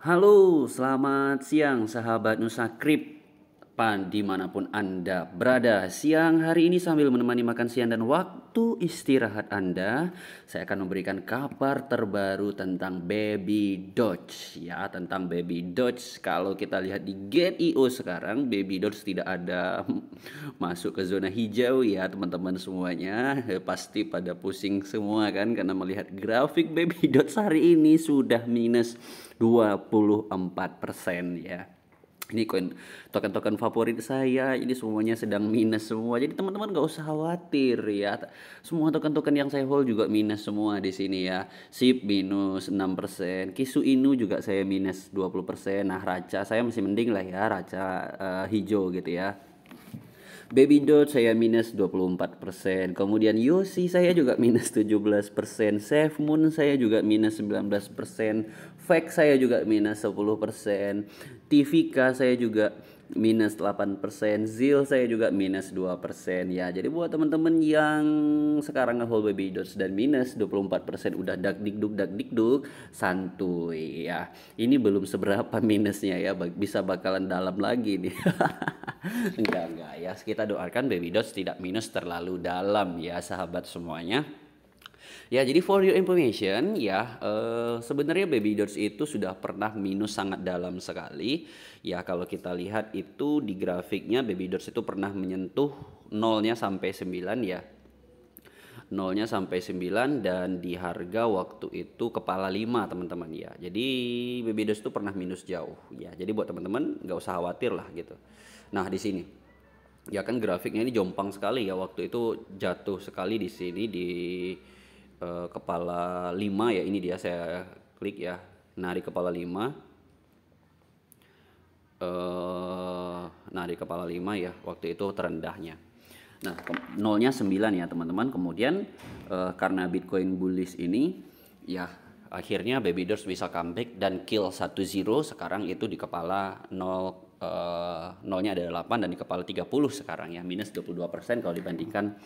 Halo, selamat siang sahabat Nusa Krip dimanapun Anda berada. Siang hari ini sambil menemani makan siang dan waktu istirahat Anda, saya akan memberikan kabar terbaru tentang Baby Doge. Ya, tentang Baby Doge. Kalau kita lihat di Get.io sekarang, Baby Doge tidak ada masuk ke zona hijau ya teman-teman semuanya. Pasti pada pusing semua kan karena melihat grafik Baby Doge hari ini sudah minus 24% ya. Ini token-token favorit saya ini semuanya sedang minus semua. Jadi teman-teman gak usah khawatir ya. Semua token-token yang saya hold juga minus semua di sini ya. SIP minus 6%, Kisu Inu juga saya minus 20%. Nah, Raca saya masih mending lah ya, Raca hijau gitu ya. Baby Dot saya minus 24%. Kemudian Yosi saya juga minus 17%. Safe Moon saya juga minus 19%. Fake saya juga minus 10%. TVK saya juga minus 8%. Zil saya juga minus 2%. Ya, jadi buat teman-teman yang sekarang nge-hold Baby Dots dan minus 24% udah dak dikduk santuy ya. Ini belum seberapa minusnya ya, bisa bakalan dalam lagi nih. Enggak ya, kita doakan Baby Dots tidak minus terlalu dalam ya sahabat semuanya. Ya, jadi for your information ya, sebenarnya Baby Dots itu sudah pernah minus sangat dalam sekali. Ya, kalau kita lihat itu di grafiknya Baby Dots itu pernah menyentuh nolnya sampai 9 ya. Nolnya sampai 9 dan di harga waktu itu kepala 5 teman-teman ya. Jadi Baby Dots itu pernah minus jauh ya. Jadi buat teman-teman nggak usah khawatir lah gitu. Nah, di sini ya kan grafiknya ini jompang sekali ya, waktu itu jatuh sekali di sini di kepala 5 ya. Ini dia, saya klik ya. Nah, di kepala 5 nah di kepala 5 ya waktu itu terendahnya. Nah, nolnya 9 ya teman-teman. Kemudian karena Bitcoin bullish ini ya akhirnya Baby Dots bisa comeback dan kill 1-0. Sekarang itu di kepala 0, nolnya ada 8 dan di kepala 30 sekarang ya, minus 22% kalau dibandingkan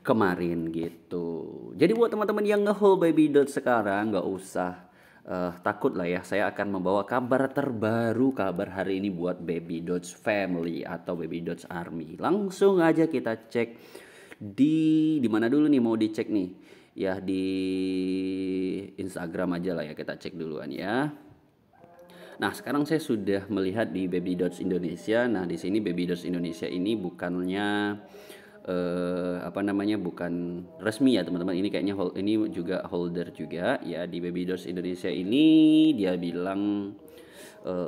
kemarin gitu. Jadi buat teman-teman yang nge-hold Baby Dots sekarang nggak usah takut lah ya. Saya akan membawa kabar terbaru, kabar hari ini buat Baby Dots Family atau Baby Dots Army. Langsung aja kita cek di mana dulu nih mau dicek nih ya, di Instagram aja lah ya, kita cek duluan ya. Nah, sekarang saya sudah melihat di Baby Dots Indonesia. Nah, di sini Baby Dots Indonesia ini bukannya bukan resmi ya teman-teman. Ini kayaknya ini juga holder juga ya. Di Baby Dots Indonesia ini dia bilang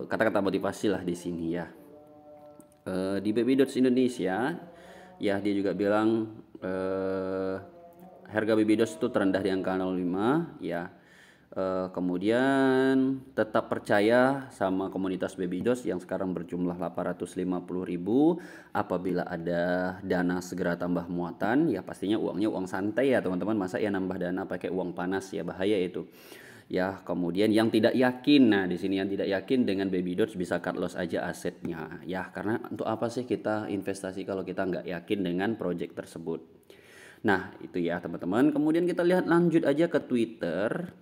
kata-kata motivasi lah di sini ya. Di Baby Dots Indonesia ya, dia juga bilang harga Baby Dots itu terendah di angka 05 ya. Kemudian tetap percaya sama komunitas Baby Dots yang sekarang berjumlah 850.000. Apabila ada dana segera tambah muatan ya, pastinya uangnya uang santai ya teman-teman. Masa ya nambah dana pakai uang panas ya, bahaya itu ya. Kemudian yang tidak yakin, nah di sini yang tidak yakin dengan Baby Dots bisa cut loss aja asetnya ya, karena untuk apa sih kita investasi kalau kita nggak yakin dengan project tersebut. Nah, itu ya teman-teman. Kemudian kita lihat lanjut aja ke Twitter.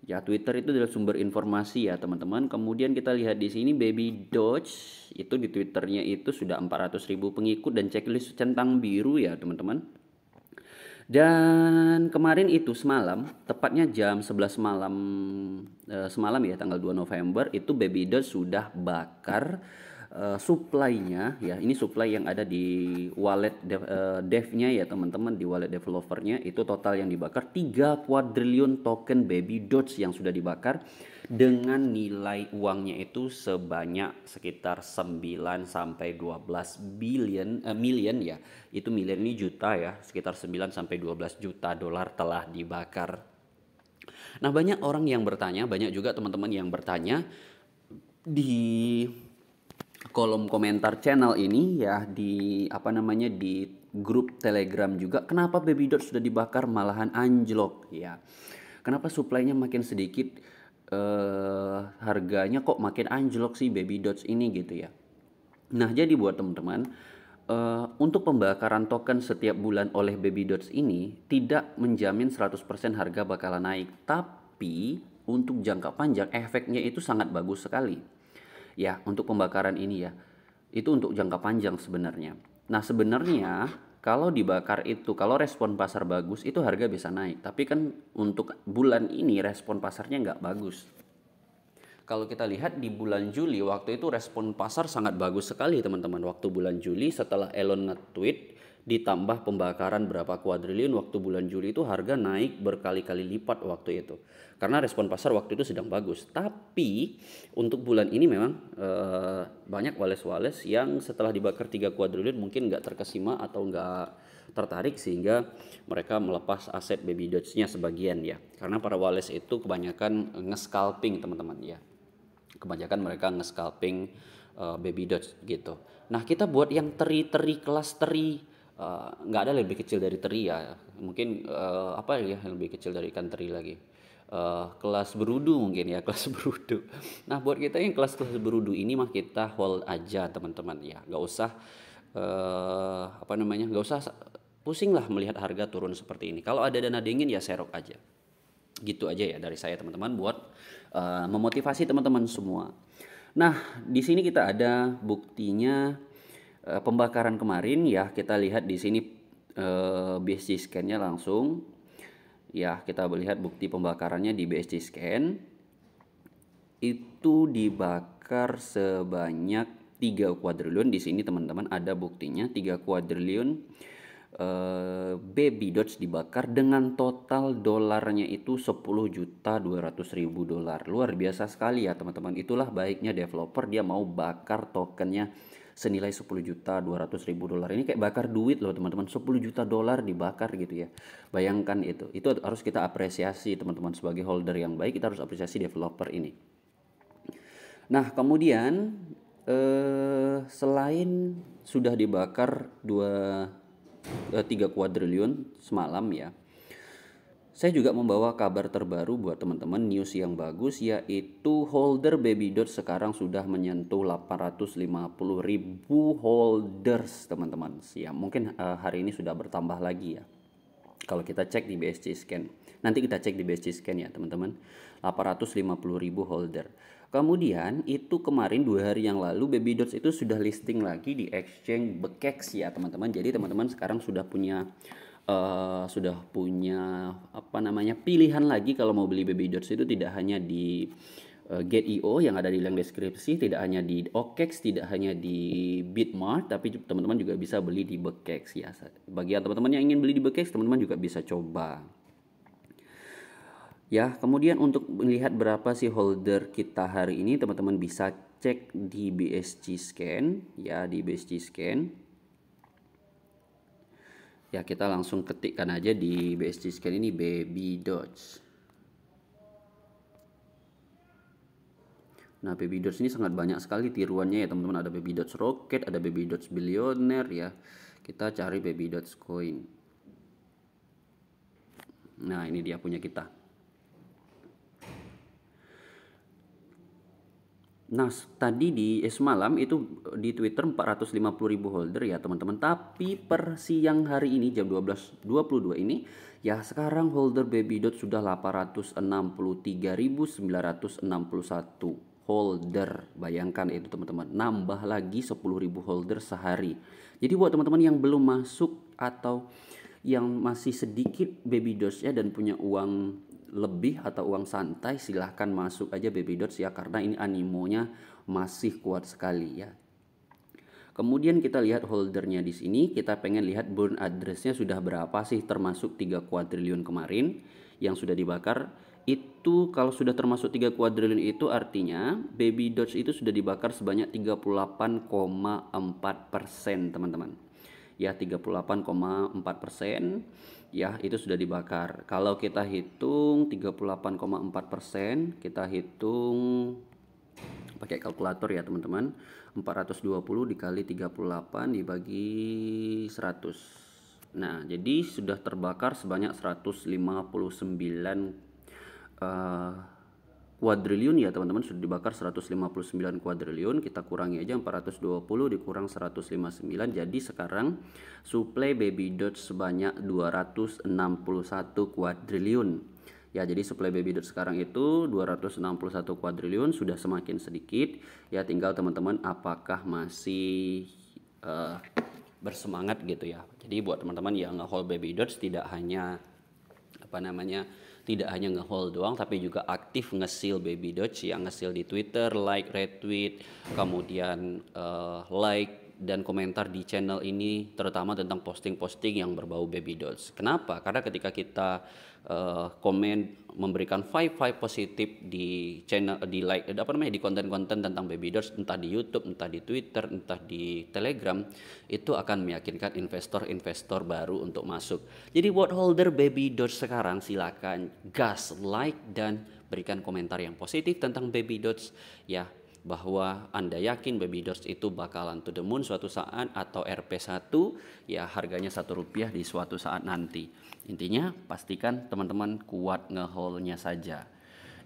Ya, Twitter itu adalah sumber informasi ya teman-teman. Kemudian kita lihat di sini Baby Doge itu di Twitternya itu sudah 400.000 pengikut dan checklist centang biru ya teman-teman. Dan kemarin itu semalam, tepatnya jam 11 malam semalam ya, tanggal 2 November itu Baby Doge sudah bakar supply-nya ya. Ini supply yang ada di wallet dev-nya ya teman-teman, di wallet developernya itu total yang dibakar 3 kuadriliun token Baby Doge yang sudah dibakar dengan nilai uangnya itu sebanyak sekitar 9 sampai 12 million ya. Itu million ini juta ya, sekitar 9 sampai 12 juta dolar telah dibakar. Nah, banyak orang yang bertanya, banyak juga teman-teman yang bertanya di kolom komentar channel ini ya, di di grup Telegram juga, kenapa Baby Dots sudah dibakar malahan anjlok ya, kenapa supply-nya makin sedikit, harganya kok makin anjlok sih Baby Dots ini gitu ya. Nah, jadi buat teman-teman, untuk pembakaran token setiap bulan oleh Baby Dots ini tidak menjamin 100% harga bakalan naik, tapi untuk jangka panjang efeknya itu sangat bagus sekali. Ya, untuk pembakaran ini ya. Itu untuk jangka panjang sebenarnya. Nah, sebenarnya kalau dibakar itu, kalau respon pasar bagus itu harga bisa naik. Tapi kan untuk bulan ini respon pasarnya nggak bagus. Kalau kita lihat di bulan Juli waktu itu respon pasar sangat bagus sekali teman-teman. Waktu bulan Juli setelah Elon nge-tweet ditambah pembakaran berapa kuadriliun, waktu bulan Juli itu harga naik berkali-kali lipat waktu itu. Karena respon pasar waktu itu sedang bagus. Tapi untuk bulan ini memang banyak wales-wales yang setelah dibakar 3 kuadriliun mungkin nggak terkesima atau nggak tertarik sehingga mereka melepas aset Baby Doge-nya sebagian ya. Karena para wales itu kebanyakan nge-scalping teman-teman ya. Kebanyakan mereka nge-scalping Baby Doge gitu. Nah, kita buat yang teri-teri, kelas teri, nggak ada lebih kecil dari teri ya. Mungkin apa ya yang lebih kecil dari ikan teri lagi. Kelas berudu mungkin ya, kelas berudu. Nah, buat kita yang kelas-kelas berudu ini mah kita hold aja teman-teman ya. Nggak usah nggak usah pusing lah melihat harga turun seperti ini. Kalau ada dana dingin ya serok aja. Gitu aja ya dari saya teman-teman buat memotivasi teman-teman semua. Nah, di sini kita ada buktinya pembakaran kemarin ya. Kita lihat di sini BSC scan-nya langsung. Ya, kita melihat bukti pembakarannya di BSC scan. Itu dibakar sebanyak 3 kuadriliun. Di sini teman-teman ada buktinya 3 kuadriliun Baby Doge dibakar dengan total dolarnya itu 10.200.000 dolar. Luar biasa sekali ya teman-teman. Itulah baiknya developer, dia mau bakar tokennya senilai 10.200.000 dolar. Ini kayak bakar duit loh teman-teman. 10 juta dolar dibakar gitu ya. Bayangkan itu. Itu harus kita apresiasi teman-teman, sebagai holder yang baik kita harus apresiasi developer ini. Nah, kemudian selain sudah dibakar 3 kuadriliun semalam ya, saya juga membawa kabar terbaru buat teman-teman, news yang bagus, yaitu holder Baby Doge sekarang sudah menyentuh 850.000 holders teman-teman ya. Mungkin hari ini sudah bertambah lagi ya kalau kita cek di BSC scan. Nanti kita cek di BSC scan ya teman-teman. 850.000 holder. Kemudian itu kemarin 2 hari yang lalu Baby Doge itu sudah listing lagi di exchange Bekex ya teman-teman. Jadi teman-teman sekarang sudah punya pilihan lagi kalau mau beli Baby Doge itu, tidak hanya di Get.io yang ada di link deskripsi, tidak hanya di OKX, tidak hanya di Bitmart, tapi teman-teman juga bisa beli di Bekex ya. Bagi teman-teman yang ingin beli di Bekex, teman-teman juga bisa coba. Ya, kemudian untuk melihat berapa sih holder kita hari ini, teman-teman bisa cek di BSC scan ya, di BSC scan. Ya, kita langsung ketikkan aja di BSC scan ini Baby Doge. Nah, Baby Doge ini sangat banyak sekali tiruannya ya teman-teman. Ada Baby Doge Rocket, ada Baby Doge Billionaire ya. Kita cari Baby Doge Coin. Nah, ini dia punya kita. Nah, tadi semalam itu di Twitter 450.000 holder ya teman-teman. Tapi per siang hari ini jam 12.22 ini ya, sekarang holder Baby Doge sudah 863.961 holder. Bayangkan itu teman-teman, nambah lagi 10.000 holder sehari. Jadi buat teman-teman yang belum masuk atau yang masih sedikit Baby Doge-nya dan punya uang lebih atau uang santai, silahkan masuk aja Baby Doge ya, karena ini animonya masih kuat sekali ya. Kemudian kita lihat holdernya di sini, kita pengen lihat burn address-nya sudah berapa sih, termasuk 3 kuadriliun kemarin yang sudah dibakar. Itu kalau sudah termasuk 3 kuadriliun itu artinya Baby Doge itu sudah dibakar sebanyak 38,4% teman-teman. Ya, 38,4% ya, itu sudah dibakar. Kalau kita hitung 38,4%, kita hitung pakai kalkulator ya teman-teman. 420 dikali 38 dibagi 100. Nah, jadi sudah terbakar sebanyak 159 kuadriliun ya teman-teman. Sudah dibakar 159 kuadriliun. Kita kurangi aja 420 dikurang 159. Jadi sekarang suplai Baby Doge sebanyak 261 kuadriliun. Ya, jadi supply baby dots sekarang itu 261 kuadriliun, sudah semakin sedikit. Ya, tinggal teman-teman apakah masih bersemangat gitu ya. Jadi buat teman-teman yang nge-hold baby dots tidak hanya tidak hanya nge-hold doang, tapi juga aktif nge-seal baby dots, yang nge-seal di Twitter, like, retweet, kemudian like dan komentar di channel ini, terutama tentang posting-posting yang berbau baby dots. Kenapa? Karena ketika kita komen memberikan vibe positif di channel, di like di konten-konten tentang baby dots, entah di YouTube, entah di Twitter, entah di Telegram, itu akan meyakinkan investor-investor baru untuk masuk. Jadi buat holder baby dots sekarang, silakan gas, like, dan berikan komentar yang positif tentang baby dots ya, bahwa Anda yakin baby dots itu bakalan to the moon suatu saat, atau RP1 ya harganya Rp1 di suatu saat nanti. Intinya pastikan teman-teman kuat ngehold-nya saja.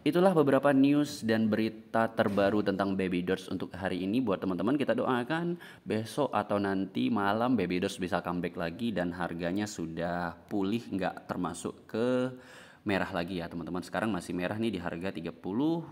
Itulah beberapa news dan berita terbaru tentang baby dots untuk hari ini. Buat teman-teman, kita doakan besok atau nanti malam baby dots bisa comeback lagi dan harganya sudah pulih, nggak termasuk ke merah lagi ya teman-teman. Sekarang masih merah nih di harga 30.80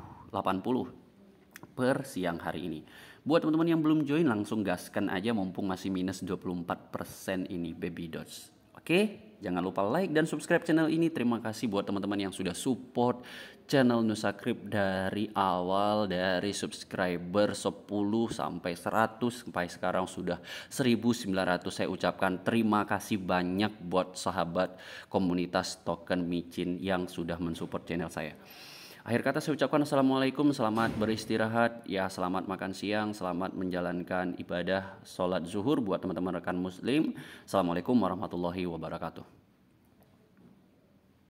per siang hari ini. Buat teman-teman yang belum join, langsung gaskan aja mumpung masih minus 24% ini baby dots. Oke, jangan lupa like dan subscribe channel ini. Terima kasih buat teman-teman yang sudah support channel Nusakrip dari awal, dari subscriber 10 sampai 100 sampai sekarang sudah 1900. Saya ucapkan terima kasih banyak buat sahabat komunitas token micin yang sudah mensupport channel saya. Akhir kata saya ucapkan assalamualaikum, selamat beristirahat, ya selamat makan siang, selamat menjalankan ibadah sholat zuhur buat teman-teman rekan muslim. Assalamualaikum warahmatullahi wabarakatuh.